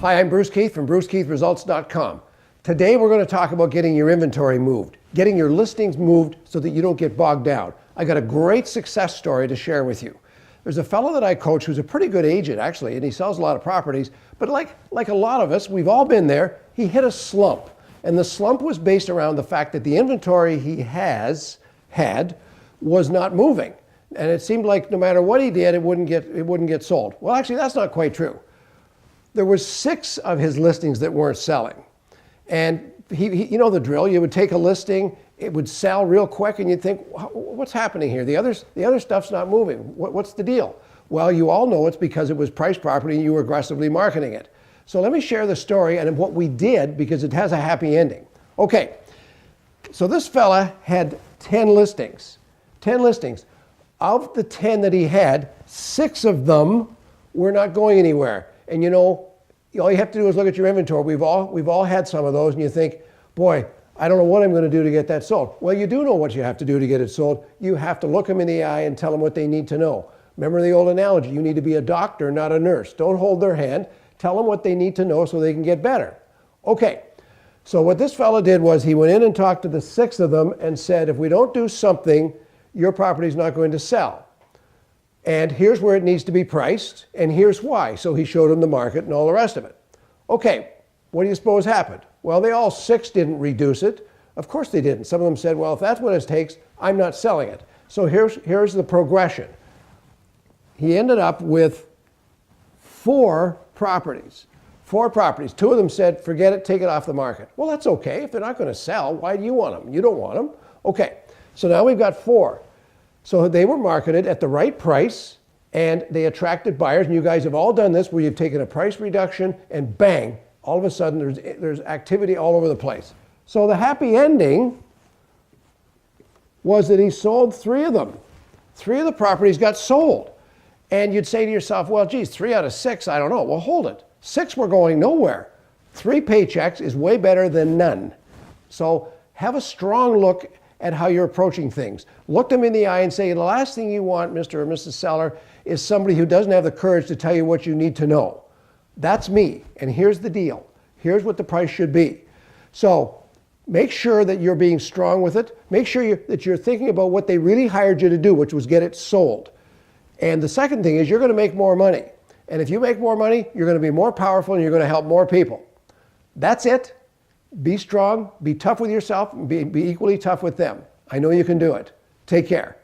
Hi, I'm Bruce Keith from BruceKeithResults.com. Today we're going to talk about getting your inventory moved, getting your listings moved so that you don't get bogged down. I got a great success story to share with you. There's a fellow that I coach who's a pretty good agent actually, and he sells a lot of properties, but like a lot of us, we've all been there, he hit a slump. And the slump was based around the fact that the inventory he had was not moving. And it seemed like no matter what he did, it wouldn't get sold. Well, actually, that's not quite true. There were 6 of his listings that weren't selling. And he you know the drill. You would take a listing, it would sell real quick, and you'd think, what's happening here? The other stuff's not moving. What's the deal? Well, you all know it's because it was priced property and you were aggressively marketing it. So let me share the story and what we did, because it has a happy ending. Okay, so this fella had 10 listings. 10 listings. Of the 10 that he had, 6 of them were not going anywhere. And you know, all you have to do is look at your inventory. We've all had some of those, and you think, boy, I don't know what I'm going to do to get that sold. Well, you do know what you have to do to get it sold. You have to look them in the eye and tell them what they need to know. Remember the old analogy, you need to be a doctor, not a nurse. Don't hold their hand. Tell them what they need to know so they can get better. Okay, so what this fellow did was he went in and talked to the 6 of them and said, if we don't do something, your property's not going to sell. And here's where it needs to be priced, and here's why. So he showed them the market and all the rest of it. Okay, what do you suppose happened? Well, they all 6 didn't reduce it. Of course they didn't. Some of them said, well, if that's what it takes, I'm not selling it. So here's the progression. He ended up with 4 properties. 4 properties. 2 of them said, forget it, take it off the market. Well, that's okay. If they're not going to sell, why do you want them? You don't want them. Okay. So now we've got 4. So they were marketed at the right price and they attracted buyers. And you guys have all done this where you've taken a price reduction and bang, all of a sudden there's activity all over the place. So the happy ending was that he sold 3 of them. 3 of the properties got sold. And you'd say to yourself, well, geez, 3 out of 6, I don't know. Well, hold it. 6 were going nowhere. 3 paychecks is way better than none. So have a strong look at how you're approaching things. Look them in the eye and say, the last thing you want, Mr. or Mrs. Seller, is somebody who doesn't have the courage to tell you what you need to know. That's me, and here's the deal. Here's what the price should be. So make sure that you're being strong with it. Make sure that you're thinking about what they really hired you to do, which was get it sold. And the second thing is you're going to make more money. And if you make more money, you're going to be more powerful and you're going to help more people. That's it. Be strong, be tough with yourself, and be equally tough with them. I know you can do it. Take care.